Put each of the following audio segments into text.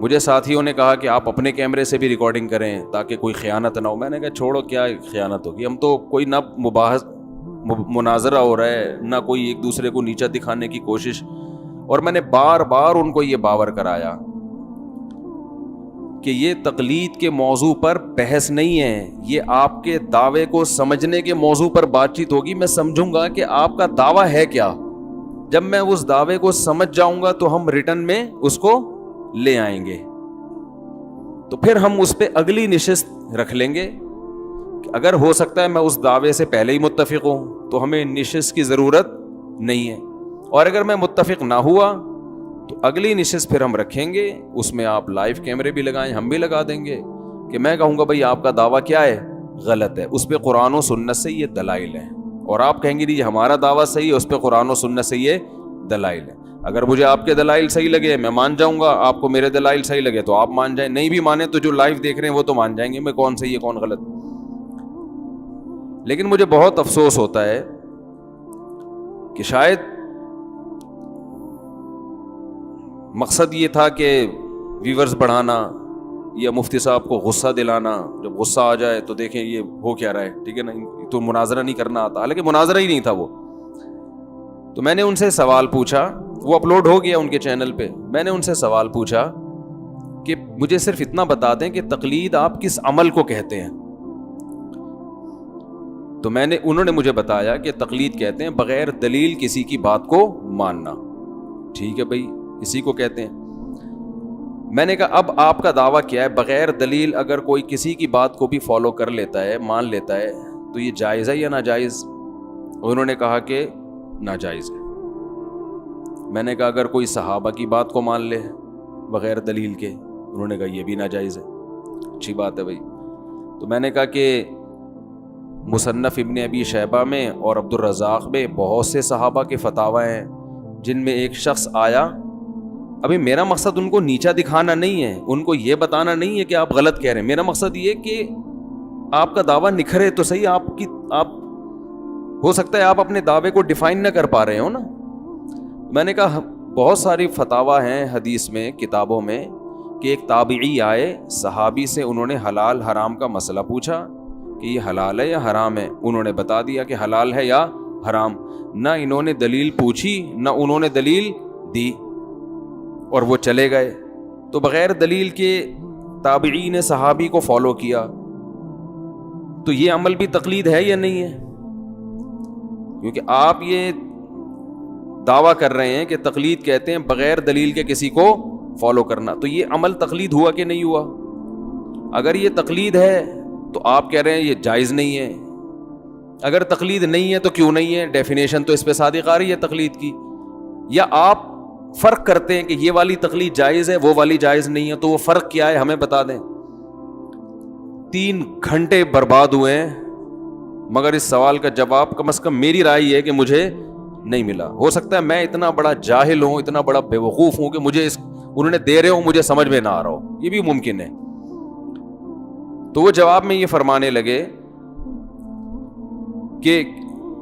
مجھے ساتھیوں نے کہا کہ آپ اپنے کیمرے سے بھی ریکارڈنگ کریں تاکہ کوئی خیانت نہ ہو. میں نے کہا چھوڑو, کیا خیانت ہوگی, ہم تو کوئی نہ مباحث مناظرہ ہو رہا ہے نہ کوئی ایک دوسرے کو نیچا دکھانے کی کوشش. اور میں نے بار بار ان کو یہ باور کرایا کہ یہ تقلید کے موضوع پر بحث نہیں ہے, یہ آپ کے دعوے کو سمجھنے کے موضوع پر بات چیت ہوگی. میں سمجھوں گا کہ آپ کا دعویٰ ہے کیا, جب میں اس دعوے کو سمجھ جاؤں گا تو ہم ریٹرن میں اس کو لے آئیں گے, تو پھر ہم اس پہ اگلی نشست رکھ لیں گے. اگر ہو سکتا ہے میں اس دعوے سے پہلے ہی متفق ہوں تو ہمیں نشست کی ضرورت نہیں ہے, اور اگر میں متفق نہ ہوا تو اگلی نشست پھر ہم رکھیں گے, اس میں آپ لائیو کیمرے بھی لگائیں, ہم بھی لگا دیں گے کہ میں کہوں گا بھائی آپ کا دعویٰ کیا ہے, غلط ہے, اس پہ قرآن و سنت سے یہ دلائل ہیں, اور آپ کہیں گے یہ ہمارا دعویٰ صحیح ہے, اس پہ قرآن و سنت سے یہ دلائل ہیں. اگر مجھے آپ کے دلائل صحیح لگے میں مان جاؤں گا, آپ کو میرے دلائل صحیح لگے تو آپ مان جائیں, نہیں بھی مانے تو جو لائیو دیکھ رہے ہیں وہ تو مان جائیں گے میں کون صحیح ہے کون غلط. لیکن مجھے بہت افسوس ہوتا ہے کہ شاید مقصد یہ تھا کہ ویورز بڑھانا یا مفتی صاحب کو غصہ دلانا, جب غصہ آ جائے تو دیکھیں یہ ہو کیا رہا ہے, ٹھیک ہے نا, تو مناظرہ نہیں کرنا آتا, حالانکہ مناظرہ ہی نہیں تھا وہ. تو میں نے ان سے سوال پوچھا, وہ اپلوڈ ہو گیا ان کے چینل پہ, میں نے ان سے سوال پوچھا کہ مجھے صرف اتنا بتا دیں کہ تقلید آپ کس عمل کو کہتے ہیں. تو انہوں نے مجھے بتایا کہ تقلید کہتے ہیں بغیر دلیل کسی کی بات کو ماننا. ٹھیک ہے بھائی, اسی کو کہتے ہیں. میں نے کہا اب آپ کا دعویٰ کیا ہے, بغیر دلیل اگر کوئی کسی کی بات کو بھی فالو کر لیتا ہے, مان لیتا ہے, تو یہ جائز ہے یا ناجائز؟ انہوں نے کہا کہ ناجائز ہے. میں نے کہا اگر کوئی صحابہ کی بات کو مان لے بغیر دلیل کے, انہوں نے کہا یہ بھی ناجائز ہے. اچھی بات ہے بھائی. تو میں نے کہا کہ مصنف ابن ابی شیبہ میں اور عبد الرزاق میں بہت سے صحابہ کے فتاوی ہیں جن میں ایک شخص آیا. ابھی میرا مقصد ان کو نیچا دکھانا نہیں ہے, ان کو یہ بتانا نہیں ہے کہ آپ غلط کہہ رہے ہیں, میرا مقصد یہ کہ آپ کا دعویٰ نکھرے تو صحیح. آپ ہو سکتا ہے آپ اپنے دعوے کو ڈیفائن نہ کر پا رہے ہو نا. میں نے کہا بہت ساری فتاوی ہیں حدیث میں, کتابوں میں, کہ ایک تابعی آئے, صحابی سے انہوں نے حلال حرام کا مسئلہ پوچھا کہ یہ حلال ہے یا حرام ہے. انہوں نے بتا دیا کہ حلال ہے یا حرام. نہ انہوں نے دلیل پوچھی نہ انہوں نے دلیل دی, اور وہ چلے گئے. تو بغیر دلیل کے تابعی نے صحابی کو فالو کیا, تو یہ عمل بھی تقلید ہے یا نہیں ہے؟ کیونکہ آپ یہ دعویٰ کر رہے ہیں کہ تقلید کہتے ہیں بغیر دلیل کے کسی کو فالو کرنا, تو یہ عمل تقلید ہوا کہ نہیں ہوا؟ اگر یہ تقلید ہے تو آپ کہہ رہے ہیں یہ جائز نہیں ہے. اگر تقلید نہیں ہے تو کیوں نہیں ہے؟ ڈیفینیشن تو اس پہ صادق آ رہی ہے تقلید کی. یا آپ فرق کرتے ہیں کہ یہ والی تقلید جائز ہے وہ والی جائز نہیں ہے, تو وہ فرق کیا ہے ہمیں بتا دیں. 3 گھنٹے برباد ہوئے ہیں مگر اس سوال کا جواب کم از کم میری رائے یہ ہے کہ مجھے نہیں ملا. ہو سکتا ہے میں اتنا بڑا جاہل ہوں, اتنا بڑا بے وقوف ہوں کہ مجھے انہوں نے دے رہے ہوں مجھے سمجھ میں نہ آ رہا ہو, یہ بھی ممکن ہے. تو وہ جواب میں یہ فرمانے لگے کہ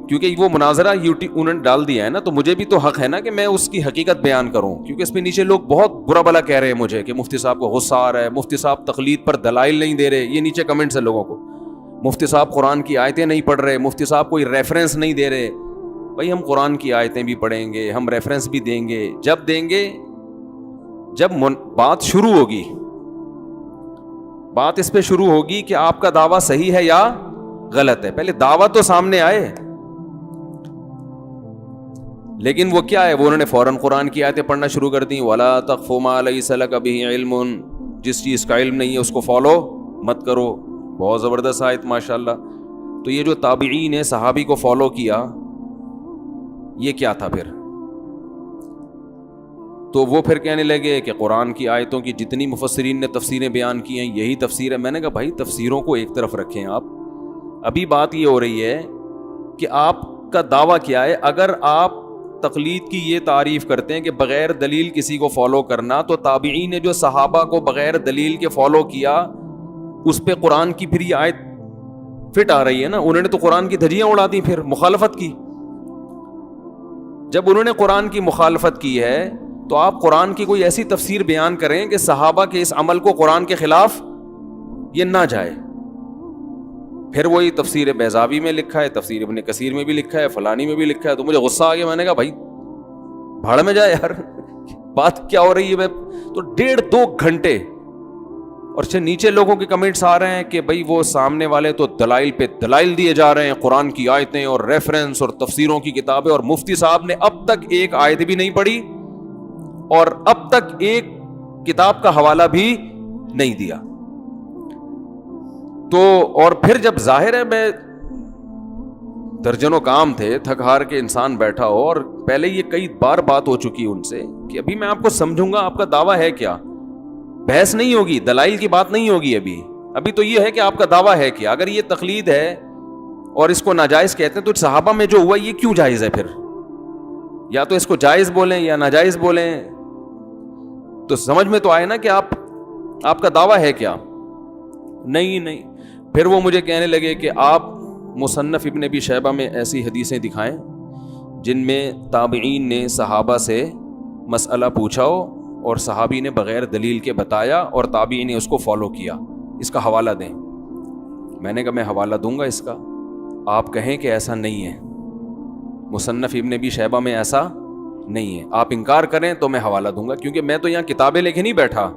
کیونکہ وہ مناظرہ انہوں نے ڈال دیا ہے نا, تو مجھے بھی تو حق ہے نا کہ میں اس کی حقیقت بیان کروں, کیونکہ اس پہ نیچے لوگ بہت برا بلا کہہ رہے ہیں مجھے کہ مفتی صاحب کو غصہ آ رہا ہے, مفتی صاحب تقلید پر دلائل نہیں دے رہے. یہ نیچے کمنٹس ہیں لوگوں کو, مفتی صاحب قرآن کی آیتیں نہیں پڑھ رہے, مفتی صاحب کوئی ریفرنس نہیں دے رہے. بھائی ہم قرآن کی آیتیں بھی پڑھیں گے, ہم ریفرنس بھی دیں گے, جب دیں گے جب بات شروع ہوگی, بات اس پہ شروع ہوگی کہ آپ کا دعویٰ صحیح ہے یا غلط ہے. پہلے دعویٰ تو سامنے آئے. لیکن وہ کیا ہے, وہ انہوں نے فوراً قرآن کی آیتیں پڑھنا شروع کر دیں. وَلَا تَقْفُ مَا لَيْسَ لَكَ بِهِ عِلْمٌ, جس چیز کا علم نہیں ہے اس کو فالو مت کرو. بہت زبردست آیت ماشاءاللہ. تو یہ جو تابعین نے صحابی کو فالو کیا, یہ کیا تھا پھر؟ تو وہ پھر کہنے لگے کہ قرآن کی آیتوں کی جتنی مفسرین نے تفسیریں بیان کی ہیں یہی تفسیر ہے. میں نے کہا بھائی تفسیروں کو ایک طرف رکھیں آپ, ابھی بات یہ ہو رہی ہے کہ آپ کا دعویٰ کیا ہے. اگر آپ تقلید کی یہ تعریف کرتے ہیں کہ بغیر دلیل کسی کو فالو کرنا, تو تابعین نے جو صحابہ کو بغیر دلیل کے فالو کیا اس پہ قرآن کی پھر یہ آیت فٹ آ رہی ہے نا. انہوں نے تو قرآن کی دھجیاں اڑا دی, پھر مخالفت کی. جب انہوں نے قرآن کی مخالفت کی ہے تو آپ قرآن کی کوئی ایسی تفسیر بیان کریں کہ صحابہ کے اس عمل کو قرآن کے خلاف یہ نہ جائے. پھر وہی تفسیر بیضاوی میں لکھا ہے, تفسیر ابن کثیر میں بھی لکھا ہے, فلانی میں بھی لکھا ہے. تو مجھے غصہ آ گیا, میں نے کہا بھائی بھاڑ میں جائے یار, بات کیا ہو رہی ہے. تو 1.5-2 گھنٹے, اور نیچے لوگوں کے کمنٹس آ رہے ہیں کہ بھائی وہ سامنے والے تو دلائل پہ دلائل دیے جا رہے ہیں, قرآن کی آیتیں اور ریفرنس اور تفسیروں کی کتابیں, اور مفتی صاحب نے اب تک ایک آیت بھی نہیں پڑھی اور اب تک ایک کتاب کا حوالہ بھی نہیں دیا. تو اور پھر جب ظاہر ہے میں درجنوں کام تھے, تھک ہار کے انسان بیٹھا ہو, اور پہلے یہ کئی بار بات ہو چکی ان سے کہ ابھی میں آپ کو سمجھوں گا آپ کا دعویٰ ہے کیا. بحث نہیں ہوگی, دلائل کی بات نہیں ہوگی, ابھی تو یہ ہے کہ آپ کا دعویٰ ہے کیا. اگر یہ تقلید ہے اور اس کو ناجائز کہتے ہیں تو صحابہ میں جو ہوا یہ کیوں جائز ہے پھر؟ یا تو اس کو جائز بولیں یا ناجائز بولیں, تو سمجھ میں تو آئے نا کہ آپ کا دعویٰ ہے کیا. نہیں. پھر وہ مجھے کہنے لگے کہ آپ مصنف ابن ابی شیبہ میں ایسی حدیثیں دکھائیں جن میں تابعین نے صحابہ سے مسئلہ پوچھا ہو اور صحابی نے بغیر دلیل کے بتایا اور تابعی نے اس کو فالو کیا, اس کا حوالہ دیں. میں نے کہا میں حوالہ دوں گا اس کا, آپ کہیں کہ ایسا نہیں ہے, مصنف ابن ابی شیبہ میں ایسا نہیں ہے. آپ انکار کریں تو میں حوالہ دوں گا, کیونکہ میں تو یہاں کتابیں لے کے نہیں بیٹھا,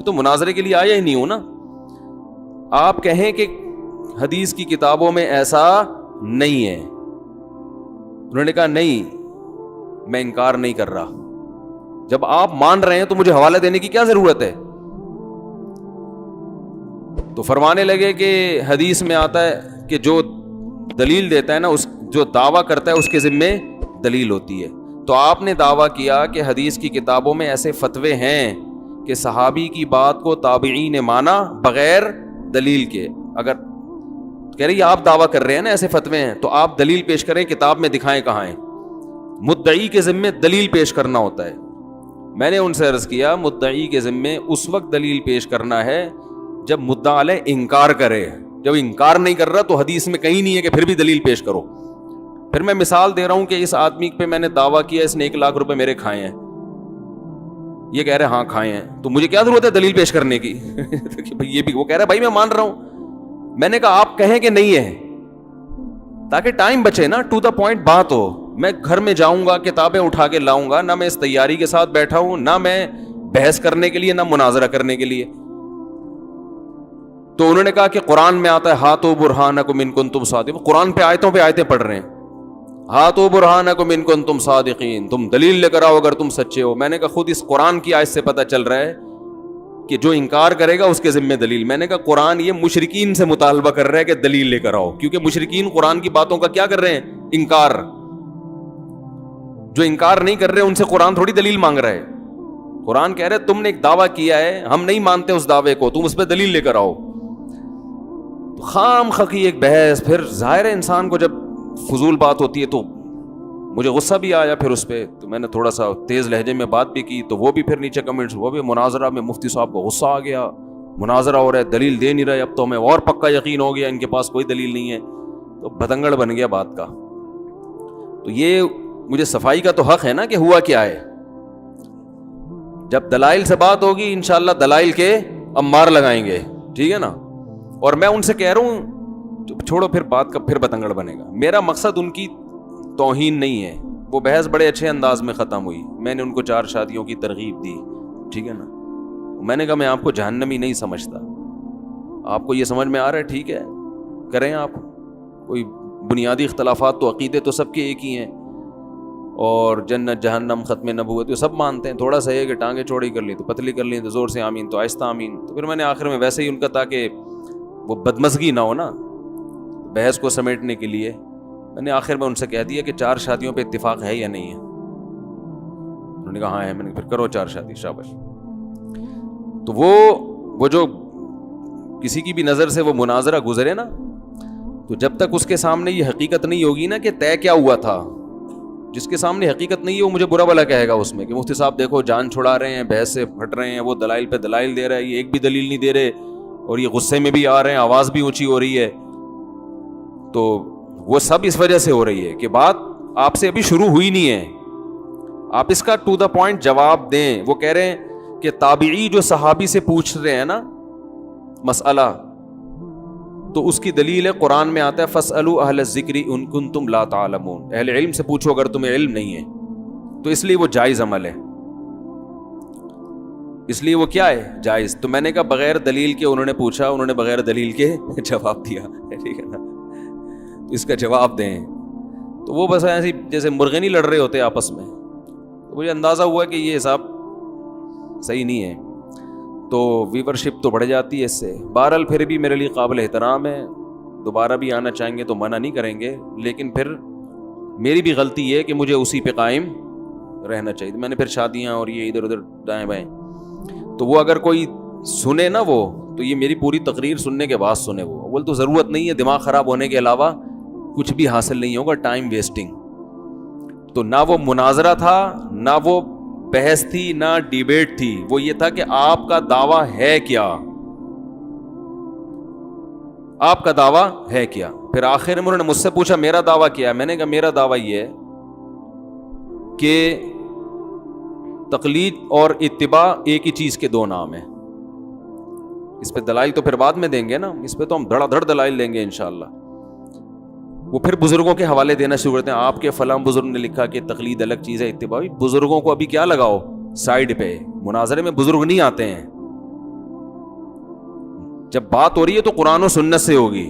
تو مناظرے کے لیے آیا ہی نہیں ہوں نا. آپ کہیں کہ حدیث کی کتابوں میں ایسا نہیں ہے. انہوں نے کہا نہیں, میں انکار نہیں کر رہا. جب آپ مان رہے ہیں تو مجھے حوالہ دینے کی کیا ضرورت ہے؟ تو فرمانے لگے کہ حدیث میں آتا ہے کہ جو دلیل دیتا ہے نا, اس جو دعویٰ کرتا ہے اس کے ذمے دلیل ہوتی ہے. تو آپ نے دعویٰ کیا کہ حدیث کی کتابوں میں ایسے فتوے ہیں کہ صحابی کی بات کو تابعین نے مانا بغیر دلیل کے. اگر کہہ رہی آپ دعویٰ کر رہے ہیں نا ایسے فتوے ہیں, تو آپ دلیل پیش کریں, کتاب میں دکھائیں کہاں ہیں. مدعی کے ذمے دلیل پیش کرنا ہوتا ہے. میں نے ان سے عرض کیا مدعی کے ذمے اس وقت دلیل پیش کرنا ہے جب مدعا علیہ انکار کرے. جب انکار نہیں کر رہا تو حدیث میں کہیں نہیں ہے کہ پھر بھی دلیل پیش کرو. پھر میں مثال دے رہا ہوں کہ اس آدمی پہ میں نے دعویٰ کیا اس نے 1 لاکھ روپے میرے کھائے ہیں, یہ کہہ رہے ہاں کھائے ہیں, تو مجھے کیا ضرورت ہے دلیل پیش کرنے کی؟ یہ بھی وہ کہہ رہا ہے بھائی میں مان رہا ہوں. میں نے کہا آپ کہیں کہ نہیں ہے, تاکہ ٹائم بچے نا, ٹو دا پوائنٹ بات ہو. میں گھر میں جاؤں گا کتابیں اٹھا کے لاؤں گا, نہ میں اس تیاری کے ساتھ بیٹھا ہوں, نہ میں بحث کرنے کے لیے, نہ مناظرہ کرنے کے لیے. تو انہوں نے کہا کہ قرآن میں آتا ہے ہاتھو برہانکم ان کنتم صادقین. قرآن پہ آیتیں پڑھ رہے ہیں, ہاتھو برہانکم ان کنتم صادقین, تم دلیل لے کر آؤ اگر تم سچے ہو. میں نے کہا خود اس قرآن کی آیت سے پتہ چل رہا ہے کہ جو انکار کرے گا اس کے ذمہ دلیل. میں نے کہا قرآن یہ مشرکین سے مطالبہ کر رہا ہے کہ دلیل لے کر آؤ, کیونکہ مشرکین قرآن کی باتوں کا کیا کر رہے ہیں؟ انکار. جو انکار نہیں کر رہے ان سے قرآن تھوڑی دلیل مانگ رہا ہے. قرآن کہہ رہے تم نے ایک دعویٰ کیا ہے, ہم نہیں مانتے اس دعوے کو, تم اس پہ دلیل لے کر آؤ. خام خقی ایک بحث. پھر ظاہر ہے انسان کو جب فضول بات ہوتی ہے تو مجھے غصہ بھی آیا پھر اس پہ, تو میں نے تھوڑا سا تیز لہجے میں بات بھی کی, تو وہ بھی پھر نیچے کمنٹس, وہ بھی مناظرہ میں مفتی صاحب کو غصہ آ گیا, مناظرہ ہو رہا ہے دلیل دے نہیں رہے, اب تو ہمیں اور پکا یقین ہو گیا ان کے پاس کوئی دلیل نہیں ہے. تو بتنگڑ بن گیا بات کا. تو یہ مجھے صفائی کا تو حق ہے نا کہ ہوا کیا ہے. جب دلائل سے بات ہوگی انشاءاللہ دلائل کے امار لگائیں گے, ٹھیک ہے نا. اور میں ان سے کہہ رہا ہوں چھوڑو پھر بات کا, پھر بتنگڑ بنے گا. میرا مقصد ان کی توہین نہیں ہے. وہ بحث بڑے اچھے انداز میں ختم ہوئی, میں نے ان کو 4 شادیوں کی ترغیب دی, ٹھیک ہے نا. میں نے کہا میں آپ کو جہنمی نہیں سمجھتا, آپ کو یہ سمجھ میں آ رہا ہے ٹھیک ہے کریں آپ, کوئی بنیادی اختلافات تو عقیدے تو سب کے ایک ہی ہیں, اور جنت جہنم ختم نبوت سب مانتے ہیں. تھوڑا سا ہے کہ ٹانگیں چوڑی کر لی تو پتلی کر لی تو زور سے آمین, تو آہستہ آمین. تو پھر میں نے آخر میں ویسے ہی ان کا, تاکہ وہ بدمزگی نہ ہو نا بحث کو سمیٹنے کے لیے, میں نے آخر میں ان سے کہہ دیا کہ 4 شادیوں پہ اتفاق ہے یا نہیں ہے. انہوں نے کہا ہاں ہے. میں نے پھر کرو 4 شادی, شاباش. تو وہ جو کسی کی بھی نظر سے وہ مناظرہ گزرے نا, تو جب تک اس کے سامنے یہ حقیقت نہیں ہوگی نا کہ طے کیا ہوا تھا, جس کے سامنے حقیقت نہیں ہے وہ مجھے برا بھلا کہے گا اس میں کہ مفتی صاحب دیکھو جان چھڑا رہے ہیں, بحث سے پھٹ رہے ہیں, وہ دلائل پہ دلائل دے رہا ہے, یہ ایک بھی دلیل نہیں دے رہے, اور یہ غصے میں بھی آ رہے ہیں, آواز بھی اونچی ہو رہی ہے. تو وہ سب اس وجہ سے ہو رہی ہے کہ بات آپ سے ابھی شروع ہوئی نہیں ہے. آپ اس کا ٹو دا پوائنٹ جواب دیں. وہ کہہ رہے ہیں کہ تابعی جو صحابی سے پوچھ رہے ہیں نا مسئلہ, تو اس کی دلیل ہے قرآن میں آتا ہے فَاسْأَلُوا أَهْلَ الذِّكْرِ إِن كُنتُمْ لَا تَعْلَمُونَ, اہل علم سے پوچھو اگر تمہیں علم نہیں ہے. تو اس لیے وہ جائز عمل ہے, اس لیے وہ کیا ہے جائز. تو میں نے کہا بغیر دلیل کے انہوں نے پوچھا, انہوں نے بغیر دلیل کے جواب دیا, ٹھیک ہے نا, تو اس کا جواب دیں. تو وہ بس ایسی جیسے مرغے نہیں لڑ رہے ہوتے آپس میں. تو مجھے اندازہ ہوا کہ یہ حساب صحیح نہیں ہے, تو ویورشپ تو بڑھ جاتی ہے اس سے. بہرحال پھر بھی میرے لیے قابل احترام ہے, دوبارہ بھی آنا چاہیں گے تو منع نہیں کریں گے, لیکن پھر میری بھی غلطی ہے کہ مجھے اسی پہ قائم رہنا چاہیے. میں نے پھر شادیاں اور یہ ادھر ادھر دائیں بائیں, تو وہ اگر کوئی سنے نا وہ, تو یہ میری پوری تقریر سننے کے بعد سنے. وہ اول تو ضرورت نہیں ہے, دماغ خراب ہونے کے علاوہ کچھ بھی حاصل نہیں ہوگا, ٹائم ویسٹنگ. تو نہ وہ مناظرہ تھا, نہ وہ بحث تھی, نہ ڈیبیٹ تھی, وہ یہ تھا کہ آپ کا دعویٰ ہے کیا, آپ کا دعویٰ ہے کیا. پھر آخر میں انہوں نے مجھ سے پوچھا میرا دعویٰ کیا ہے. میں نے کہا میرا دعویٰ یہ ہے کہ تقلید اور اتباع ایک ہی چیز کے دو نام ہیں. اس پہ دلائل تو پھر بعد میں دیں گے نا, اس پہ تو ہم دھڑا دھڑ دلائل لیں گے انشاءاللہ. وہ پھر بزرگوں کے حوالے دینا شروع کرتے ہیں, آپ کے فلاں بزرگ نے لکھا کہ تقلید الگ چیز ہے, اتباع. بزرگوں کو ابھی کیا لگاؤ سائیڈ پہ, مناظرے میں بزرگ نہیں آتے ہیں. جب بات ہو رہی ہے تو قرآن و سنت سے ہوگی.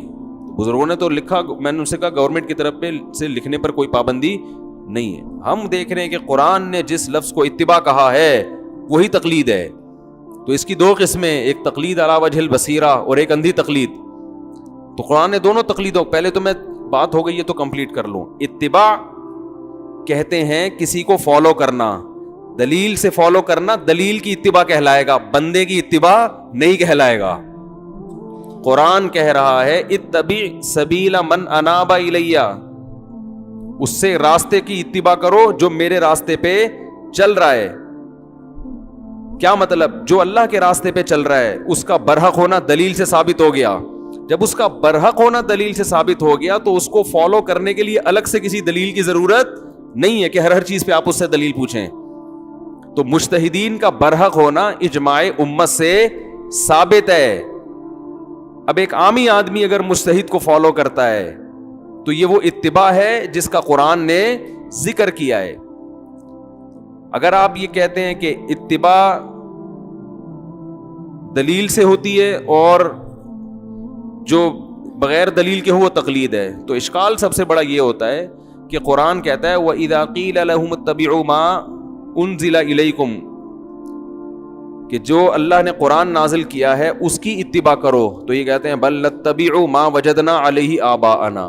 بزرگوں نے تو لکھا, میں نے ان سے کہا گورنمنٹ کی طرف پہ سے لکھنے پر کوئی پابندی نہیں ہے. ہم دیکھ رہے ہیں کہ قرآن نے جس لفظ کو اتباع کہا ہے وہی تقلید ہے. تو اس کی دو قسمیں, ایک تقلید علی وجہ البصیرہ اور ایک اندھی تقلید. تو قرآن نے دونوں تقلیدوں, پہلے تو میں بات ہو گئی ہے تو کمپلیٹ کر لوں. اتباع کہتے ہیں کسی کو فالو کرنا, دلیل سے فالو کرنا, دلیل کی اتباع کہلائے گا, بندے کی اتباع نہیں کہلائے گا. قرآن کہہ رہا ہے اتبع سبیل من اناب الی, اس سے راستے کی اتباع کرو جو میرے راستے پہ چل رہا ہے. کیا مطلب؟ جو اللہ کے راستے پہ چل رہا ہے اس کا برحق ہونا دلیل سے ثابت ہو گیا. جب اس کا برحق ہونا دلیل سے ثابت ہو گیا تو اس کو فالو کرنے کے لیے الگ سے کسی دلیل کی ضرورت نہیں ہے کہ ہر چیز پہ آپ اس سے دلیل پوچھیں. تو مجتہدین کا برحق ہونا اجماع امت سے ثابت ہے. اب ایک عامی آدمی اگر مجتہد کو فالو کرتا ہے تو یہ وہ اتباع ہے جس کا قرآن نے ذکر کیا ہے. اگر آپ یہ کہتے ہیں کہ اتباع دلیل سے ہوتی ہے اور جو بغیر دلیل کے ہو وہ تقلید ہے, تو اشکال سب سے بڑا یہ ہوتا ہے کہ قرآن کہتا ہے وَإِذَا قِيلَ لَهُمُ اتَّبِعُوا مَا أُنزِلَ إِلَيْكُمْ, کہ جو اللہ نے قرآن نازل کیا ہے اس کی اتباع کرو. تو یہ کہتے ہیں بل نتبع ما وجدنا علیہ آباءنا,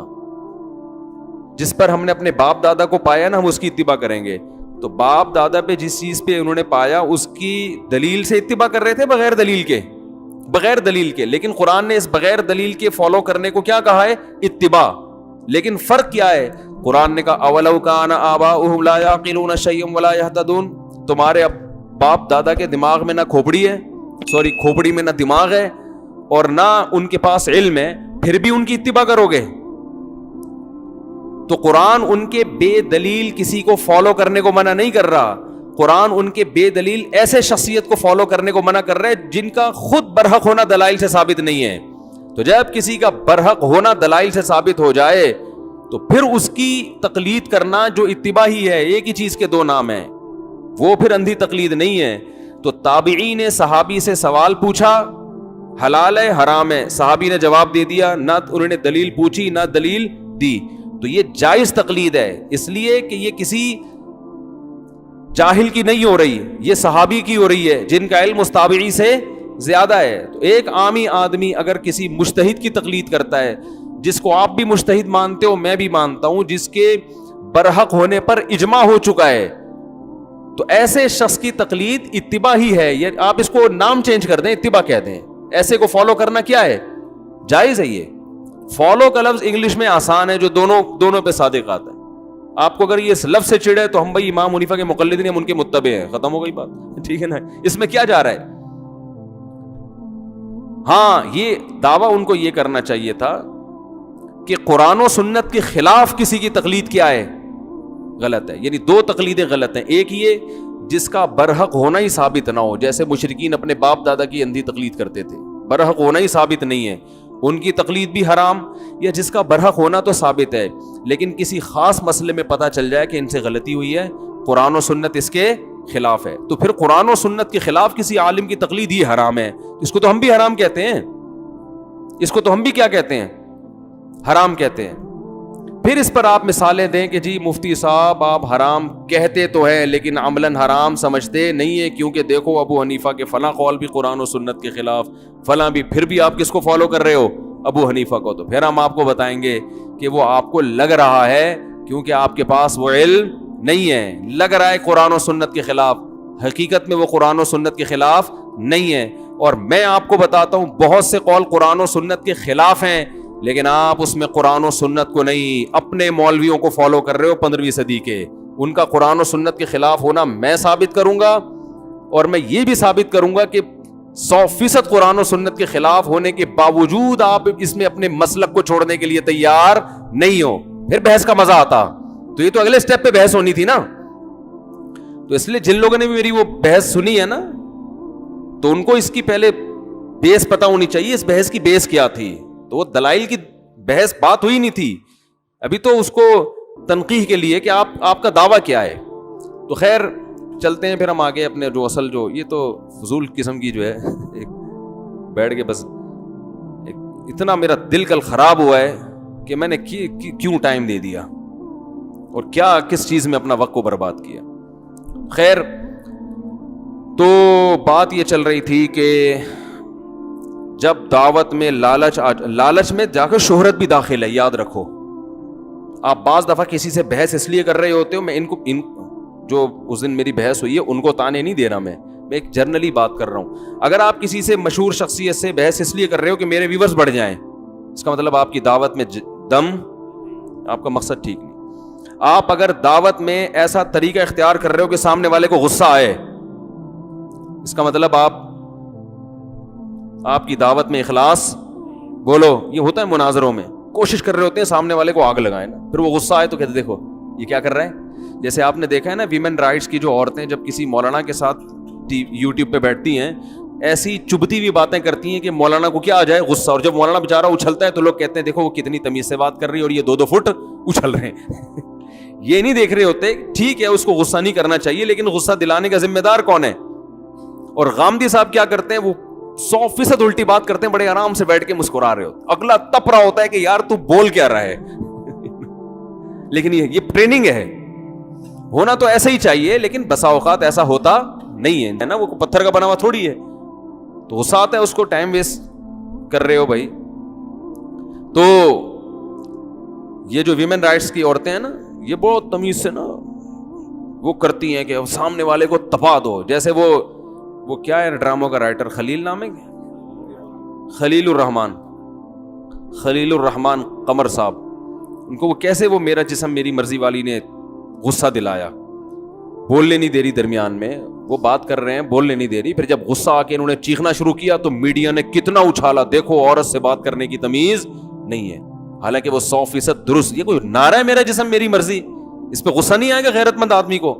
جس پر ہم نے اپنے باپ دادا کو پایا نا ہم اس کی اتباع کریں گے. تو باپ دادا پہ جس چیز پہ انہوں نے پایا اس کی دلیل سے اتباع کر رہے تھے بغیر دلیل کے, بغیر دلیل کے. لیکن قرآن نے اس بغیر دلیل کے فالو کرنے کو کیا کہا ہے؟ اتباع. لیکن فرق کیا ہے؟ قرآن نے کہا اولو کان آباؤہم لا یعقلون شیئا ولا یہتدون, تمہارے باپ دادا کے دماغ میں نہ کھوپڑی ہے, کھوپڑی میں نہ دماغ ہے اور نہ ان کے پاس علم ہے, پھر بھی ان کی اتباع کرو گے. تو قرآن ان کے بے دلیل کسی کو فالو کرنے کو منع نہیں کر رہا, قرآن ان کے بے دلیل ایسے شخصیت کو فالو کرنے کو منع کر رہا ہے جن کا خود برحق ہونا دلائل سے ثابت نہیں ہے. تو جب کسی کا برحق ہونا دلائل سے ثابت ہو جائے تو پھر اس کی تقلید کرنا جو اتباع ہی ہے, ایک ہی چیز کے دو نام ہیں, وہ پھر اندھی تقلید نہیں ہے. تو تابعی نے صحابی سے سوال پوچھا حلال ہے حرام ہے, صحابی نے جواب دے دیا, نہ انہوں نے دلیل پوچھی نہ دلیل دی, تو یہ جائز تقلید ہے. اس لیے کہ یہ کسی جاہل کی نہیں ہو رہی, یہ صحابی کی ہو رہی ہے جن کا علم اس تابعی سے زیادہ ہے. تو ایک عامی آدمی اگر کسی مجتہد کی تقلید کرتا ہے, جس کو آپ بھی مجتہد مانتے ہو میں بھی مانتا ہوں, جس کے برحق ہونے پر اجماع ہو چکا ہے, تو ایسے شخص کی تقلید اتباع ہی ہے. یہ آپ اس کو نام چینج کر دیں, اتباع کہہ دیں. ایسے کو فالو کرنا کیا ہے؟ جائز ہے. یہ فالو کا لفظ انگلش میں آسان ہے, جو دونوں پہ صادق آتا ہے. آپ کو اگر یہ اس لفظ سے چڑھے تو ہم بھائی امام حنیفہ کے مقلد نہیں, ہم ان کے متبع ہیں, ختم ہو گئی بات, ٹھیک ہے نا. اس میں کیا جا رہا ہے؟ ہاں, یہ دعویٰ ان کو یہ کرنا چاہیے تھا کہ قرآن و سنت کے خلاف کسی کی تقلید کیا ہے؟ غلط ہے. یعنی دو تقلیدیں غلط ہیں. ایک یہ جس کا برحق ہونا ہی ثابت نہ ہو, جیسے مشرکین اپنے باپ دادا کی اندھی تقلید کرتے تھے, برحق ہونا ہی ثابت نہیں ہے, ان کی تقلید بھی حرام. یا جس کا برحق ہونا تو ثابت ہے لیکن کسی خاص مسئلے میں پتہ چل جائے کہ ان سے غلطی ہوئی ہے, قرآن و سنت اس کے خلاف ہے, تو پھر قرآن و سنت کے خلاف کسی عالم کی تقلید یہ حرام ہے. اس کو تو ہم بھی حرام کہتے ہیں, اس کو تو ہم بھی کیا کہتے ہیں, حرام کہتے ہیں. پھر اس پر آپ مثالیں دیں کہ جی مفتی صاحب آپ حرام کہتے تو ہیں لیکن عملاً حرام سمجھتے نہیں ہے, کیونکہ دیکھو ابو حنیفہ کے فلاں قول بھی قرآن و سنت کے خلاف, فلاں بھی, پھر بھی آپ کس کو فالو کر رہے ہو, ابو حنیفہ کو. تو پھر ہم آپ کو بتائیں گے کہ وہ آپ کو لگ رہا ہے کیونکہ آپ کے پاس وہ علم نہیں ہے, لگ رہا ہے قرآن و سنت کے خلاف, حقیقت میں وہ قرآن و سنت کے خلاف نہیں ہے. اور میں آپ کو بتاتا ہوں بہت سے قول قرآن و سنت کے خلاف ہیں لیکن آپ اس میں قرآن و سنت کو نہیں, اپنے مولویوں کو فالو کر رہے ہو 15ویں صدی کے. ان کا قرآن و سنت کے خلاف ہونا میں ثابت کروں گا, اور میں یہ بھی ثابت کروں گا کہ 100% قرآن و سنت کے خلاف ہونے کے باوجود آپ اس میں اپنے مسلک کو چھوڑنے کے لیے تیار نہیں ہو. پھر بحث کا مزہ آتا. تو یہ تو اگلے سٹیپ پہ بحث ہونی تھی نا. تو اس لیے جن لوگوں نے بھی میری وہ بحث سنی ہے نا, تو ان کو اس کی پہلے بیس پتہ ہونی چاہیے, اس بحث کی بیس کیا تھی. تو وہ دلائل کی بحث بات ہوئی نہیں تھی, ابھی تو اس کو تنقیح کے لیے کہ آپ کا دعویٰ کیا ہے. تو خیر چلتے ہیں پھر ہم آگے اپنے جو اصل جو یہ تو فضول قسم کی جو ہے ایک بیٹھ کے بس اتنا میرا دل کل خراب ہوا ہے کہ میں نے کیوں ٹائم دے دیا اور کیا کس چیز میں اپنا وقت کو برباد کیا. خیر تو بات یہ چل رہی تھی کہ جب دعوت میں لالچ میں جا کر شہرت بھی داخل ہے. یاد رکھو آپ بعض دفعہ کسی سے بحث اس لیے کر رہے ہوتے ہو, میں ان جو اس دن میری بحث ہوئی ہے ان کو تانے نہیں دے رہا, میں ایک جرنلی بات کر رہا ہوں. اگر آپ کسی سے مشہور شخصیت سے بحث اس لیے کر رہے ہو کہ میرے ویورز بڑھ جائیں, اس کا مطلب آپ کی دعوت میں دم, آپ کا مقصد ٹھیک نہیں. آپ اگر دعوت میں ایسا طریقہ اختیار کر رہے ہو کہ سامنے والے کو غصہ آئے, اس کا مطلب آپ کی دعوت میں اخلاص, بولو یہ ہوتا ہے مناظروں میں, کوشش کر رہے ہوتے ہیں سامنے والے کو آگ لگائیں نا, پھر وہ غصہ آئے تو کہتے دیکھو یہ کیا کر رہے ہیں. جیسے آپ نے دیکھا ہے نا ویمن رائٹس کی جو عورتیں جب کسی مولانا کے ساتھ یوٹیوب پہ بیٹھتی ہیں ایسی چبھتی ہوئی باتیں کرتی ہیں کہ مولانا کو کیا آ جائے غصہ, اور جب مولانا بیچارہ اچھلتا ہے تو لوگ کہتے ہیں دیکھو وہ کتنی تمیز سے بات کر رہی ہے اور یہ 2-2 فٹ اچھل رہے ہیں. یہ نہیں دیکھ رہے ہوتے, ٹھیک ہے اس کو غصہ نہیں کرنا چاہیے لیکن غصہ دلانے کا ذمہ دار کون ہے. اور غامدی صاحب کیا کرتے ہیں, وہ 100% الٹی بات کرتے ہیں, بڑے آرام سے بیٹھ کے مسکرا رہے ہوتے, اگلا تپ رہا ہوتا ہے کہ یار تو بول کیا رہا ہے. لیکن یہ ٹریننگ ہے, ہونا تو ایسا ہی چاہیے لیکن بسا اوقات ایسا ہوتا نہیں ہے نا, وہ پتھر کا بنا ہوا تھوڑی ہے. تو غصہ آتا ہے, اس کو ٹائم ویسٹ کر رہے ہو بھائی. تو یہ جو ویمن رائٹس کی عورتیں ہیں نا, یہ بہت تمیز سے نا وہ کرتی ہیں کہ سامنے والے کو تپا دو. جیسے وہ کیا ہے ڈراموں کا رائٹر, خلیل نام ہے, خلیل الرحمان قمر صاحب, ان کو وہ کیسے وہ میرا جسم میری مرضی والی نے غصہ دلایا, بولنے نہیں دے رہی, درمیان میں وہ بات کر رہے ہیں بولنے نہیں دے رہی, پھر جب غصہ آ کے انہوں نے چیخنا شروع کیا تو میڈیا نے کتنا اچھالا, دیکھو عورت سے بات کرنے کی تمیز نہیں ہے. حالانکہ وہ 100% درست, یہ کوئی نعرہ ہے میرا جسم میری مرضی, اس پہ غصہ نہیں آئے گا غیرت مند آدمی کو.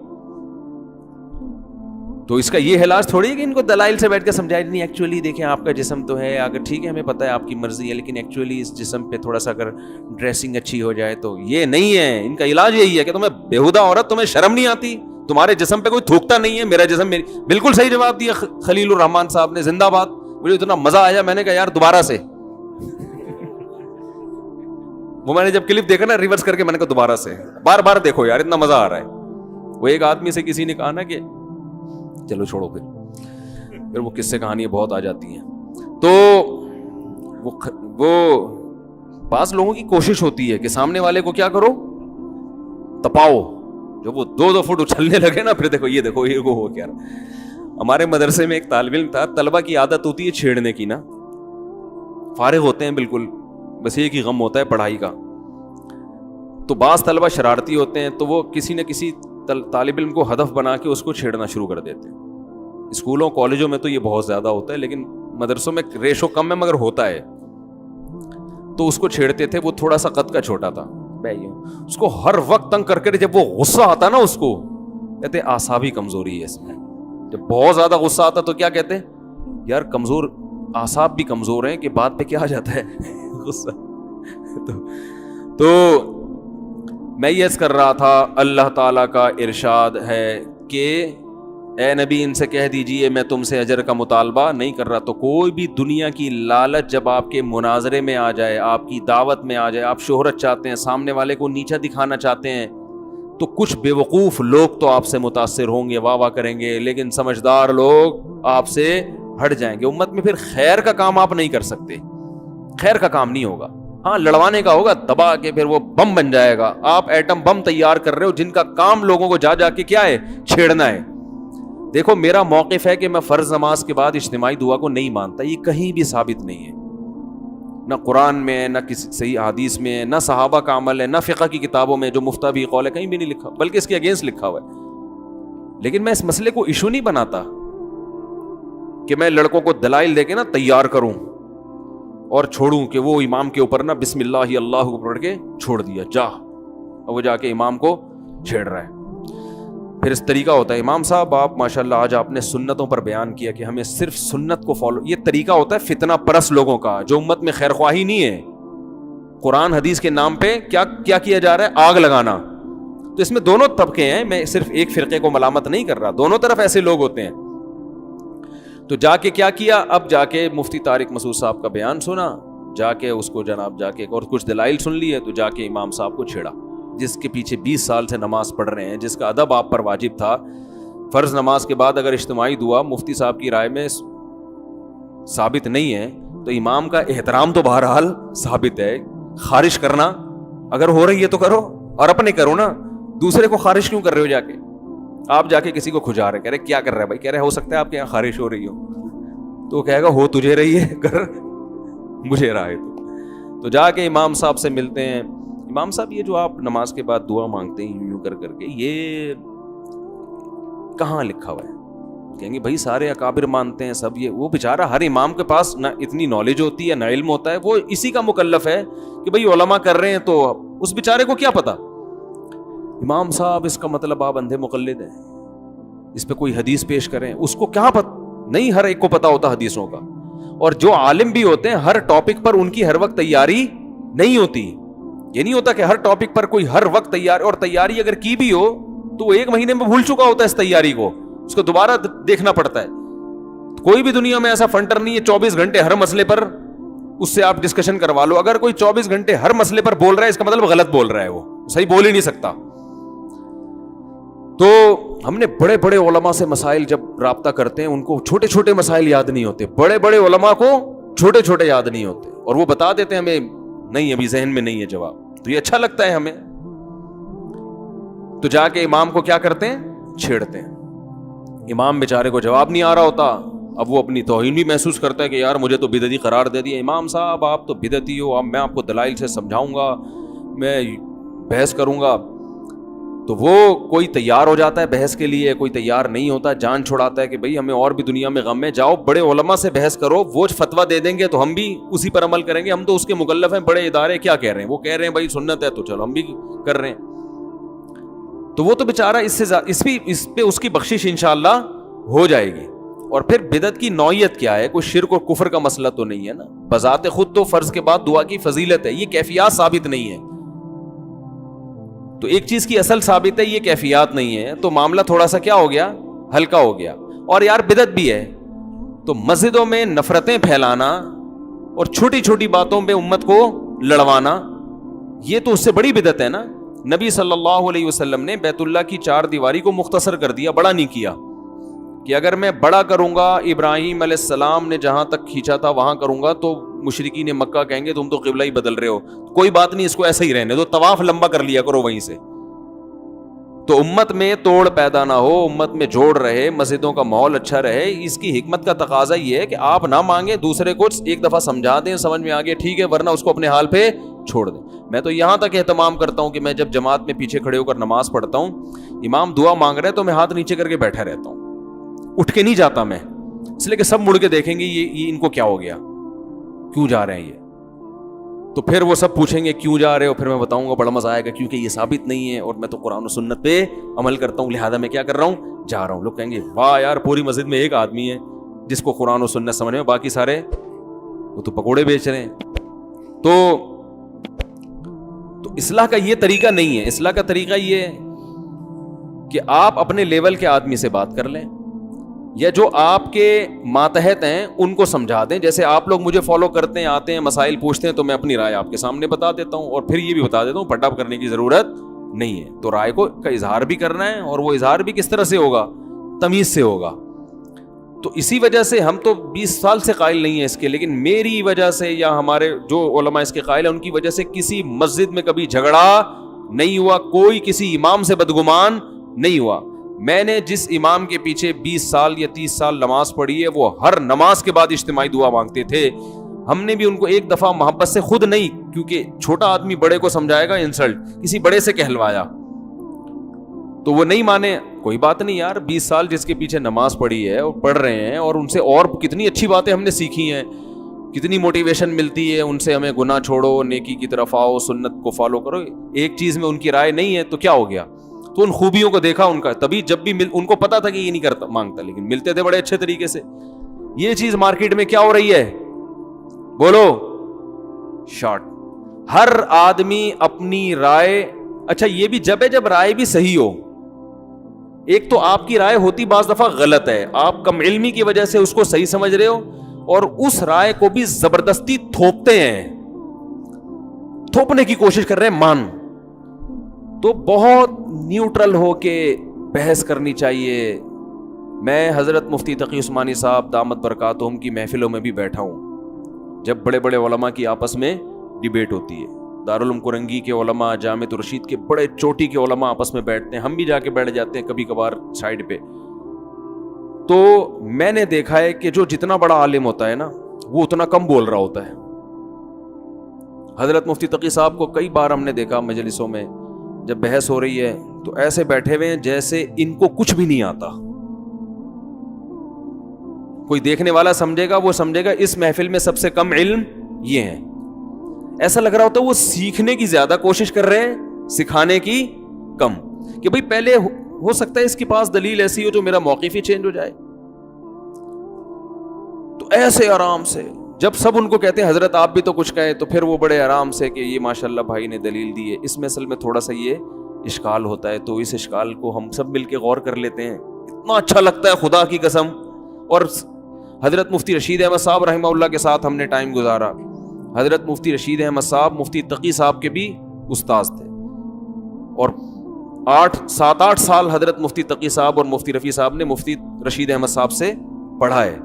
تو اس کا یہ علاج تھوڑی ہے کہ ان کو دلائل سے بیٹھ کے سمجھائے نہیں, ایکچولی دیکھیں آپ کا جسم تو ہے, اگر ٹھیک ہے ہمیں پتہ ہے آپ کی مرضی ہے لیکن ایکچولی اس جسم پہ تھوڑا سا اگر ڈریسنگ اچھی ہو جائے تو. یہ نہیں ہے, ان کا علاج یہی ہے کہ تمہیں بےہودہ عورت, تمہیں شرم نہیں آتی, تمہارے جسم پہ کوئی تھوکتا نہیں ہے, میرا جسم میری. بالکل صحیح جواب دیا خلیل الرحمان صاحب نے, زندہ باد. مجھے اتنا مزہ آیا, میں نے کہا یار دوبارہ سے وہ میں نے جب کلپ دیکھا نا ریورس کر کے, میں نے کہا دوبارہ سے بار بار دیکھو یار اتنا مزہ آ رہا ہے. وہ ایک آدمی سے کسی نے کہا نا کہ چلو چھوڑو, پھر وہ قصے کہانی بہت آ جاتی ہیں. تو وہ بعض لوگوں کی کوشش ہوتی ہے کہ سامنے والے کو کیا کرو, تپاؤ. جب وہ 2-2 فٹ اچھلنے لگے نا, پھر دیکھو یہ ہو کیا. ہمارے مدرسے میں ایک طالب علم تھا, طلبہ کی عادت ہوتی ہے چھیڑنے کی نا, فارغ ہوتے ہیں بالکل, بس ایک ہی غم ہوتا ہے پڑھائی کا. تو بعض طلبہ شرارتی ہوتے ہیں تو وہ کسی نہ کسی طالب علم کو ہدف بنا کے اس کو چھیڑنا شروع کر دیتے ہیں. اسکولوں کالجوں میں تو یہ بہت زیادہ ہوتا ہے لیکن مدرسوں میں ریشو کم ہے مگر ہوتا ہے. تو اس کو چھیڑتے تھے, وہ تھوڑا سا قد کا چھوٹا تھا, اس کو ہر وقت تنگ کر کے جب وہ غصہ آتا نا اس کو کہتے ہیں اعصابی کمزوری ہے اس میں. جب بہت زیادہ غصہ آتا تو کیا کہتے ہیں یار کمزور اعصاب بھی کمزور ہیں کہ بات پہ کیا آ جاتا ہے غصہ. تو میں یہ کر رہا تھا اللہ تعالیٰ کا ارشاد ہے کہ اے نبی ان سے کہہ دیجئے میں تم سے اجر کا مطالبہ نہیں کر رہا. تو کوئی بھی دنیا کی لالچ جب آپ کے مناظرے میں آ جائے, آپ کی دعوت میں آ جائے, آپ شہرت چاہتے ہیں, سامنے والے کو نیچا دکھانا چاہتے ہیں, تو کچھ بے وقوف لوگ تو آپ سے متاثر ہوں گے, واہ واہ کریں گے, لیکن سمجھدار لوگ آپ سے ہٹ جائیں گے. امت میں پھر خیر کا کام آپ نہیں کر سکتے, خیر کا کام نہیں ہوگا. ہاں لڑوانے کا ہوگا, دبا کے پھر وہ بم بن جائے گا. آپ ایٹم بم تیار کر رہے ہو جن کا کام لوگوں کو جا کے کیا ہے, چھیڑنا ہے. دیکھو میرا موقف ہے کہ میں فرض نماز کے بعد اجتماعی دعا کو نہیں مانتا, یہ کہیں بھی ثابت نہیں ہے, نہ قرآن میں, نہ کسی صحیح حدیث میں, نہ صحابہ کا عمل ہے, نہ فقہ کی کتابوں میں جو مفتہ بھی قول ہے کہیں بھی نہیں لکھا, بلکہ اس کے اگینسٹ لکھا ہوا ہے. لیکن میں اس مسئلے کو ایشو نہیں بناتا کہ میں لڑکوں کو دلائل دے کے نا تیار کروں اور چھوڑوں کہ وہ امام کے اوپر نا بسم اللہ اللہ کو پڑھ کے چھوڑ دیا جا, اور وہ جا کے امام کو چھیڑ رہا ہے. پھر اس طریقہ ہوتا ہے امام صاحب آپ ماشاءاللہ آج آپ نے سنتوں پر بیان کیا کہ ہمیں صرف سنت کو فالو, یہ طریقہ ہوتا ہے فتنہ پرست لوگوں کا جو امت میں خیر خواہی نہیں ہے. قرآن حدیث کے نام پہ کیا کیا جا رہا ہے, آگ لگانا. تو اس میں دونوں طبقے ہیں, میں صرف ایک فرقے کو ملامت نہیں کر رہا, دونوں طرف ایسے لوگ ہوتے ہیں. تو جا کے کیا کیا, اب جا کے مفتی طارق مسعود صاحب کا بیان سنا, جا کے اس کو جناب جا کے اور کچھ دلائل سن لیے, تو جا کے امام صاحب کو چھیڑا جس کے پیچھے 20 سال سے نماز پڑھ رہے ہیں, جس کا ادب آپ پر واجب تھا. فرض نماز کے بعد اگر اجتماعی دعا مفتی صاحب کی رائے میں ثابت نہیں ہے تو امام کا احترام تو بہرحال ثابت ہے. خارج کرنا اگر ہو رہی ہے تو کرو, اور اپنے کرو نا, دوسرے کو خارج کیوں کر رہے ہو. جا کے آپ جا کے کسی کو کھجا رہے, کہہ رہے کیا کر رہے بھائی, کہہ رہے ہو سکتا ہے آپ کے یہاں خارج ہو رہی ہو, تو وہ کہے گا ہو تجھے رہی ہے, کر مجھے رہا ہے. تو جا کے امام صاحب سے ملتے ہیں. امام صاحب یہ جو آپ نماز کے بعد دعا مانگتے ہیں یوں کر کے, یہ کہاں لکھا ہوا ہے؟ کہیں گے بھائی سارے اکابر مانتے ہیں سب. یہ وہ بیچارہ ہر امام کے پاس نہ اتنی نالج ہوتی ہے نہ علم ہوتا ہے, وہ اسی کا مکلف ہے کہ بھائی علماء کر رہے ہیں تو اس بیچارے کو کیا پتا. امام صاحب اس کا مطلب آپ اندھے مقلد ہیں, اس پہ کوئی حدیث پیش کریں, اس کو کیا پتا نہیں, ہر ایک کو پتا ہوتا حدیثوں کا. اور جو عالم بھی ہوتے ہیں ہر ٹاپک پر ان کی ہر وقت تیاری نہیں ہوتی. یہ نہیں ہوتا کہ ہر ٹاپک پر کوئی ہر وقت تیار, اور تیاری اگر کی بھی ہو تو وہ 1 مہینے میں بھول چکا ہوتا ہے اس تیاری کو, اس کو دوبارہ دیکھنا پڑتا ہے. کوئی بھی دنیا میں ایسا فنٹر نہیں ہے 24 گھنٹے ہر مسئلے پر اس سے آپ ڈسکشن کروا لو. اگر کوئی 24 گھنٹے ہر مسئلے پر بول رہا ہے اس کا مطلب غلط بول رہا ہے, وہ صحیح بول ہی نہیں سکتا. تو ہم نے بڑے بڑے علماء سے مسائل جب رابطہ کرتے ہیں, ان کو چھوٹے چھوٹے مسائل یاد نہیں ہوتے, بڑے بڑے علماء کو چھوٹے چھوٹے یاد نہیں ہوتے, اور وہ بتا دیتے ہیں ہمیں نہیں ابھی ذہن میں نہیں ہے جواب. تو یہ اچھا لگتا ہے ہمیں. تو جا کے امام کو کیا کرتے ہیں, چھیڑتے ہیں. امام بیچارے کو جواب نہیں آ رہا ہوتا, اب وہ اپنی توہین بھی محسوس کرتا ہے کہ یار مجھے تو بدعتی قرار دے دیا. امام صاحب آپ تو بدعتی ہو, اب میں آپ کو دلائل سے سمجھاؤں گا, میں بحث کروں گا. تو وہ کوئی تیار ہو جاتا ہے بحث کے لیے, کوئی تیار نہیں ہوتا, جان چھڑاتا ہے کہ بھئی ہمیں اور بھی دنیا میں غم ہے, جاؤ بڑے علماء سے بحث کرو, وہ فتویٰ دے دیں گے تو ہم بھی اسی پر عمل کریں گے, ہم تو اس کے مکلف ہیں. بڑے ادارے کیا کہہ رہے ہیں, وہ کہہ رہے ہیں بھائی سنت ہے تو چلو ہم بھی کر رہے ہیں. تو وہ تو بیچارہ اس پہ اس کی بخشش انشاءاللہ ہو جائے گی. اور پھر بدعت کی نوعیت کیا ہے, کوئی شرک اور کفر کا مسئلہ تو نہیں ہے نا. بذات خود تو فرض کے بعد دعا کی فضیلت ہے, یہ کیفیات ثابت نہیں ہے. تو ایک چیز کی اصل ثابت ہے, یہ کیفیات نہیں ہے, تو معاملہ تھوڑا سا کیا ہو گیا, ہلکا ہو گیا. اور یار بدعت بھی ہے, تو مسجدوں میں نفرتیں پھیلانا اور چھوٹی چھوٹی باتوں پہ امت کو لڑوانا, یہ تو اس سے بڑی بدعت ہے نا. نبی صلی اللہ علیہ وسلم نے بیت اللہ کی 4 دیواری کو مختصر کر دیا, بڑا نہیں کیا, کہ اگر میں بڑا کروں گا, ابراہیم علیہ السلام نے جہاں تک کھینچا تھا وہاں کروں گا, تو مشرکین مکہ کہیں گے تم تو قبلہ ہی بدل رہے ہو. کوئی بات نہیں, اس کو ایسا ہی رہنے دو, طواف لمبا کر لیا کرو وہیں سے. تو امت میں توڑ پیدا نہ ہو, امت میں جوڑ رہے, مسجدوں کا ماحول اچھا رہے. اس کی حکمت کا تقاضا یہ ہے کہ آپ نہ مانگیں, دوسرے کو ایک دفعہ سمجھا دیں, سمجھ میں آ گیا ٹھیک ہے, ورنہ اس کو اپنے حال پہ چھوڑ دیں. میں تو یہاں تک اہتمام کرتا ہوں کہ میں جب جماعت میں پیچھے کھڑے ہو کر نماز پڑھتا ہوں, امام دعا مانگ رہے تو میں ہاتھ نیچے کر کے بیٹھا رہتا ہوں, اٹھ کے نہیں جاتا میں, اس لیے کہ سب مڑ کے دیکھیں گے یہ ان کو کیا ہو گیا, کیوں جا رہے ہیں یہ. تو پھر وہ سب پوچھیں گے کیوں جا رہے ہو, پھر میں بتاؤں گا, بڑا مزہ آئے گا, کیونکہ یہ ثابت نہیں ہے اور میں تو قرآن و سنت پہ عمل کرتا ہوں, لہٰذا میں کیا کر رہا ہوں, جا رہا ہوں. لوگ کہیں گے واہ یار, پوری مسجد میں ایک آدمی ہے جس کو قرآن و سنت سمجھ میں, باقی سارے وہ تو پکوڑے بیچ رہے ہیں. تو اصلاح کا یہ طریقہ نہیں ہے. اصلاح کا طریقہ یہ ہے کہ آپ اپنے لیول کے آدمی سے بات کر لیں, یا جو آپ کے ماتحت ہیں ان کو سمجھا دیں. جیسے آپ لوگ مجھے فالو کرتے ہیں, آتے ہیں, مسائل پوچھتے ہیں, تو میں اپنی رائے آپ کے سامنے بتا دیتا ہوں, اور پھر یہ بھی بتا دیتا ہوں پھٹا کرنے کی ضرورت نہیں ہے. تو رائے کا اظہار بھی کرنا ہے, اور وہ اظہار بھی کس طرح سے ہوگا, تمیز سے ہوگا. تو اسی وجہ سے ہم تو 20 سال سے قائل نہیں ہیں اس کے, لیکن میری وجہ سے یا ہمارے جو علماء اس کے قائل ہیں ان کی وجہ سے کسی مسجد میں کبھی جھگڑا نہیں ہوا, کوئی کسی امام سے بدگمان نہیں ہوا. میں نے جس امام کے پیچھے 20 سال یا 30 سال نماز پڑھی ہے, وہ ہر نماز کے بعد اجتماعی دعا مانگتے تھے. ہم نے بھی ان کو ایک دفعہ محبت سے, خود نہیں, کیونکہ چھوٹا آدمی بڑے کو سمجھائے گا انسلٹ, کسی بڑے سے کہلوایا تو وہ نہیں مانے. کوئی بات نہیں یار, 20 سال جس کے پیچھے نماز پڑھی ہے اور پڑھ رہے ہیں, اور ان سے اور کتنی اچھی باتیں ہم نے سیکھی ہیں, کتنی موٹیویشن ملتی ہے ان سے, ہمیں گناہ چھوڑو, نیکی کی طرف آؤ, سنت کو فالو کرو. ایک چیز میں ان کی رائے نہیں ہے تو کیا ہو گیا, تو ان خوبیوں کو دیکھا ان کا, تبھی جب بھی ان کو پتا تھا کہ یہ نہیں کرتا مانگتا, لیکن ملتے تھے بڑے اچھے طریقے سے. یہ چیز مارکیٹ میں کیا ہو رہی ہے, بولو, شارٹ. ہر آدمی اپنی رائے, اچھا یہ بھی جب ہے جب رائے بھی صحیح ہو. ایک تو آپ کی رائے ہوتی بعض دفعہ غلط ہے, آپ کم علمی کی وجہ سے اس کو صحیح سمجھ رہے ہو, اور اس رائے کو بھی زبردستی تھوپتے ہیں, تھوپنے کی کوشش کر رہے ہیں مان. تو بہت نیوٹرل ہو کے بحث کرنی چاہیے. میں حضرت مفتی تقی عثمانی صاحب دامت برکاتہم کی محفلوں میں بھی بیٹھا ہوں, جب بڑے بڑے علماء کی آپس میں ڈیبیٹ ہوتی ہے. دارالعلوم کرنگی کے علماء, جامع رشید کے بڑے چوٹی کے علماء آپس میں بیٹھتے ہیں, ہم بھی جا کے بیٹھ جاتے ہیں کبھی کبھار سائڈ پہ. تو میں نے دیکھا ہے کہ جو جتنا بڑا عالم ہوتا ہے نا, وہ اتنا کم بول رہا ہوتا ہے. حضرت مفتی تقی صاحب کو کئی بار ہم نے دیکھا مجلسوں میں, جب بحث ہو رہی ہے تو ایسے بیٹھے ہوئے ہیں جیسے ان کو کچھ بھی نہیں آتا. کوئی دیکھنے والا سمجھے گا, وہ سمجھے گا اس محفل میں سب سے کم علم یہ ہیں. ایسا لگ رہا ہوتا ہے وہ سیکھنے کی زیادہ کوشش کر رہے ہیں, سکھانے کی کم, کہ بھئی پہلے ہو سکتا ہے اس کے پاس دلیل ایسی ہو جو میرا موقف ہی چینج ہو جائے. تو ایسے آرام سے جب سب ان کو کہتے ہیں حضرت آپ بھی تو کچھ کہیں, تو پھر وہ بڑے آرام سے کہ یہ ماشاءاللہ بھائی نے دلیل دی ہے. اس میں اصل میں تھوڑا سا یہ اشکال ہوتا ہے, تو اس اشکال کو ہم سب مل کے غور کر لیتے ہیں. اتنا اچھا لگتا ہے خدا کی قسم. اور حضرت مفتی رشید احمد صاحب رحمہ اللہ کے ساتھ ہم نے ٹائم گزارا. حضرت مفتی رشید احمد صاحب مفتی تقی صاحب کے بھی استاذ تھے, اور 7-8 سال حضرت مفتی تقی صاحب اور مفتی رفیع صاحب نے مفتی رشید احمد صاحب سے پڑھا ہے.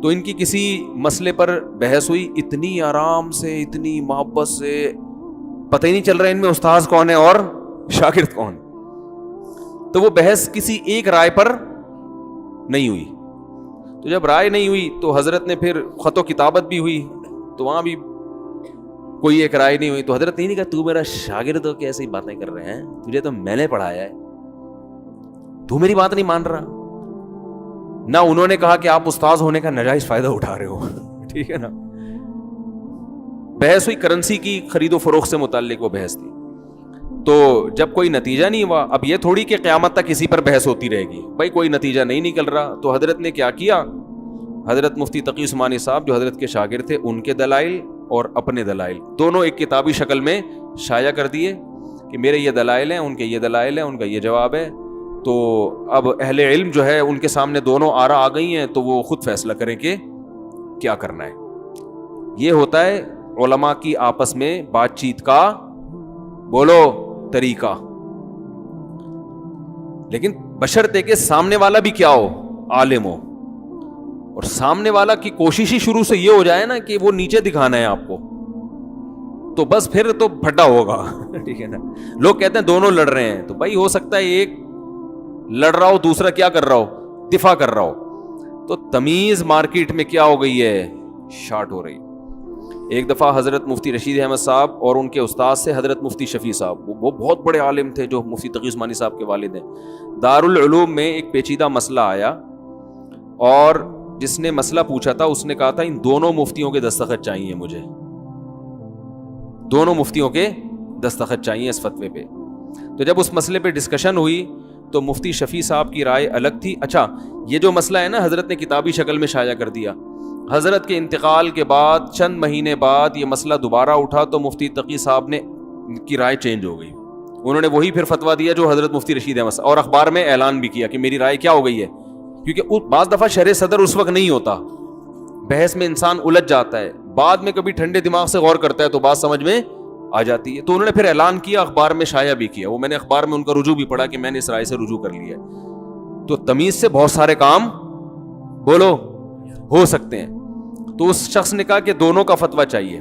تو ان کی کسی مسئلے پر بحث ہوئی, اتنی آرام سے, اتنی محبت سے, پتہ ہی نہیں چل رہا ان میں استاذ کون ہے اور شاگرد کون. تو وہ بحث کسی ایک رائے پر نہیں ہوئی. تو جب رائے نہیں ہوئی تو حضرت نے پھر خط و کتابت بھی ہوئی, تو وہاں بھی کوئی ایک رائے نہیں ہوئی. تو حضرت نے نہیں کہا تو میرا شاگرد ہو کے ایسی باتیں کر رہے ہیں, تجھے تو میں نے پڑھایا ہے, تو میری بات نہیں مان رہا. نہ انہوں نے کہا کہ آپ استاذ ہونے کا ناجائز فائدہ اٹھا رہے ہو, ٹھیک ہے نا. بحث ہوئی کرنسی کی خرید و فروخت سے متعلق, وہ بحث تھی. تو جب کوئی نتیجہ نہیں ہوا, اب یہ تھوڑی کہ قیامت تک کسی پر بحث ہوتی رہے گی, بھائی کوئی نتیجہ نہیں نکل رہا, تو حضرت نے کیا کیا, حضرت مفتی تقی عثمانی صاحب جو حضرت کے شاگرد تھے, ان کے دلائل اور اپنے دلائل دونوں ایک کتابی شکل میں شائع کر دیے کہ میرے یہ دلائل ہیں, ان کے یہ دلائل ہیں, ان کا یہ جواب ہے. تو اب اہل علم جو ہے ان کے سامنے دونوں آرا آ گئی ہیں, تو وہ خود فیصلہ کریں کہ کیا کرنا ہے. یہ ہوتا ہے علماء کی آپس میں بات چیت کا, بولو, طریقہ. لیکن بشرطے کہ سامنے والا بھی کیا ہو, عالم ہو, اور سامنے والا کی کوشش ہی شروع سے یہ ہو جائے نا کہ وہ نیچے دکھانا ہے آپ کو, تو بس پھر تو پھٹا ہوگا, ٹھیک ہے نا. لوگ کہتے ہیں دونوں لڑ رہے ہیں, تو بھائی ہو سکتا ہے ایک لڑ رہا ہو, دوسرا کیا کر رہا ہو, دفاع کر رہا ہو. تو تمیز مارکیٹ میں کیا ہو گئی ہے, شارٹ ہو رہی. ایک دفعہ حضرت مفتی رشید احمد صاحب اور ان کے استاذ سے حضرت مفتی شفیع صاحب, وہ بہت بڑے عالم تھے جو مفتی تقی عثمانی صاحب کے والد ہیں. دارالعلوم میں ایک پیچیدہ مسئلہ آیا, اور جس نے مسئلہ پوچھا تھا اس نے کہا تھا ان دونوں مفتیوں کے دستخط چاہیے مجھے. دونوں مفتیوں کے دستخط چاہیے اس فتوے پہ. تو جب اس مسئلے پہ ڈسکشن ہوئی تو مفتی شفیع صاحب کی رائے الگ تھی. اچھا یہ جو مسئلہ ہے نا حضرت نے کتابی شکل میں شائع کر دیا, حضرت کے انتقال کے بعد چند مہینے بعد یہ مسئلہ دوبارہ اٹھا تو مفتی تقی صاحب نے کی رائے چینج ہو گئی. انہوں نے وہی پھر فتویٰ دیا جو حضرت مفتی رشید احمد, اور اخبار میں اعلان بھی کیا کہ میری رائے کیا ہو گئی ہے. کیونکہ بعض دفعہ شرح صدر اس وقت نہیں ہوتا, بحث میں انسان الجھ جاتا ہے, بعد میں کبھی ٹھنڈے دماغ سے غور کرتا ہے تو بات سمجھ میں آ جاتی ہے. تو انہوں نے پھر اعلان کیا, اخبار میں شائع بھی کیا, وہ میں نے اخبار میں ان کا رجوع بھی پڑھا کہ میں نے اس رائے سے رجوع کر لیا ہے. تو تمیز سے بہت سارے کام بولو ہو سکتے ہیں. تو اس شخص نے کہا کہ دونوں کا فتویٰ چاہیے.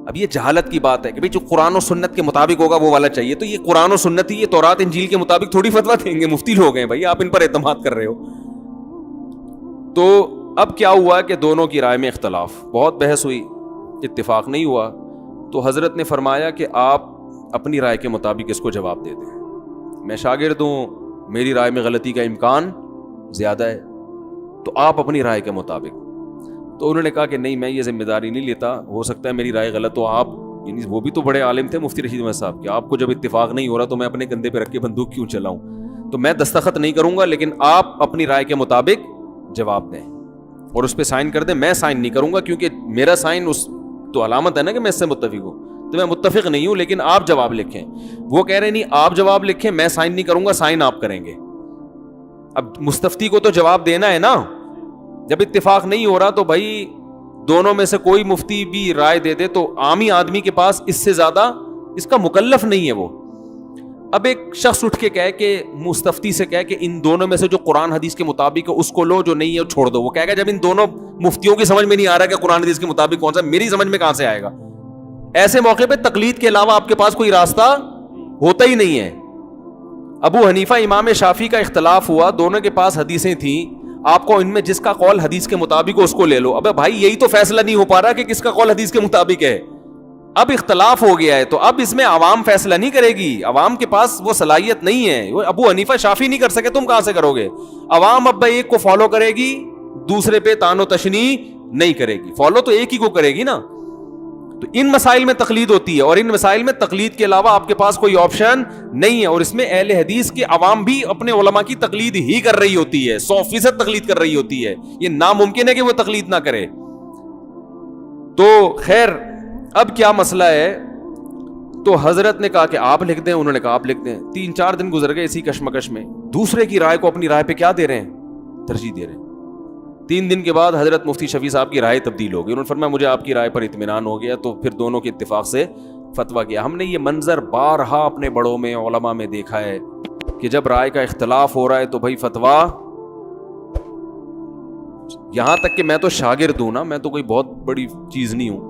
اب یہ جہالت کی بات ہے کہ بھئی جو قرآن و سنت کے مطابق ہوگا وہ والا چاہیے. تو یہ قرآن و سنت ہی یہ تورات انجیل کے مطابق تھوڑی فتویٰ دیں گے, مفتی لوگ ہیں بھائی, آپ ان پر اعتماد کر رہے ہو. تو اب کیا ہوا کہ دونوں کی رائے میں اختلاف, بہت بحث ہوئی, اتفاق نہیں ہوا. تو حضرت نے فرمایا کہ آپ اپنی رائے کے مطابق اس کو جواب دے دیں, میں شاگرد ہوں, میری رائے میں غلطی کا امکان زیادہ ہے, تو آپ اپنی رائے کے مطابق. تو انہوں نے کہا کہ نہیں, میں یہ ذمہ داری نہیں لیتا, ہو سکتا ہے میری رائے غلط ہو. آپ یعنی وہ بھی تو بڑے عالم تھے مفتی رشید احمد صاحب کے, آپ کو جب اتفاق نہیں ہو رہا تو میں اپنے کندھے پہ رکھ کے بندوق کیوں چلاؤں. تو میں دستخط نہیں کروں گا, لیکن آپ اپنی رائے کے مطابق جواب دیں اور اس پہ سائن کر دیں. میں سائن نہیں کروں گا کیونکہ میرا سائن اس تو علامت ہے نا کہ میں اس سے متفق ہوں, تو میں متفق نہیں ہوں, لیکن آپ جواب لکھیں. وہ کہہ رہے نہیں آپ جواب لکھیں, میں سائن نہیں کروں گا, سائن آپ کریں گے. اب مستفتی کو تو جواب دینا ہے نا, جب اتفاق نہیں ہو رہا تو بھائی دونوں میں سے کوئی مفتی بھی رائے دے دے تو عامی آدمی کے پاس اس سے زیادہ اس کا مکلف نہیں ہے وہ. اب ایک شخص اٹھ کے کہے کہ مستفتی سے کہے کہ ان دونوں میں سے جو قرآن حدیث کے مطابق ہے اس کو لو, جو نہیں ہے چھوڑ دو. وہ کہے گا جب ان دونوں مفتیوں کی سمجھ میں نہیں آ رہا کہ قرآن حدیث کے مطابق کون سا, میری سمجھ میں کہاں سے آئے گا. ایسے موقع پہ تقلید کے علاوہ آپ کے پاس کوئی راستہ ہوتا ہی نہیں ہے. ابو حنیفہ امام شافعی کا اختلاف ہوا, دونوں کے پاس حدیثیں تھیں, آپ کو ان میں جس کا قول حدیث کے مطابق ہو اس کو لے لو. ابے بھائی یہی تو فیصلہ نہیں ہو پا رہا کہ کس کا قول حدیث کے مطابق ہے. اب اختلاف ہو گیا ہے تو اب اس میں عوام فیصلہ نہیں کرے گی, عوام کے پاس وہ صلاحیت نہیں ہے. وہ ابو حنیفہ شافعی نہیں کر سکے, تم کہاں سے کرو گے. عوام اب ایک کو فالو کرے گی, دوسرے پہ تان و تشنیع نہیں کرے گی, فالو تو ایک ہی کو کرے گی نا. تو ان مسائل میں تقلید ہوتی ہے, اور ان مسائل میں تقلید کے علاوہ آپ کے پاس کوئی آپشن نہیں ہے. اور اس میں اہل حدیث کے عوام بھی اپنے علماء کی تقلید ہی کر رہی ہوتی ہے, 100% تقلید کر رہی ہوتی ہے. یہ ناممکن ہے کہ وہ تقلید نہ کرے. تو خیر اب کیا مسئلہ ہے, تو حضرت نے کہا کہ آپ لکھ دیں, انہوں نے کہا آپ لکھ دیں. 3-4 دن گزر گئے اسی کشمکش میں, دوسرے کی رائے کو اپنی رائے پہ کیا دے رہے ہیں, ترجیح دے رہے ہیں. 3 دن کے بعد حضرت مفتی شفیع صاحب کی رائے تبدیل ہو گئی. انہوں نے فرمایا مجھے آپ کی رائے پر اطمینان ہو گیا. تو پھر دونوں کے اتفاق سے فتویٰ کیا. ہم نے یہ منظر بارہا اپنے بڑوں میں علماء میں دیکھا ہے کہ جب رائے کا اختلاف ہو رہا ہے تو بھائی فتویٰ, یہاں تک کہ میں تو شاگرد ہوں نا, میں تو کوئی بہت بڑی چیز نہیں ہوں,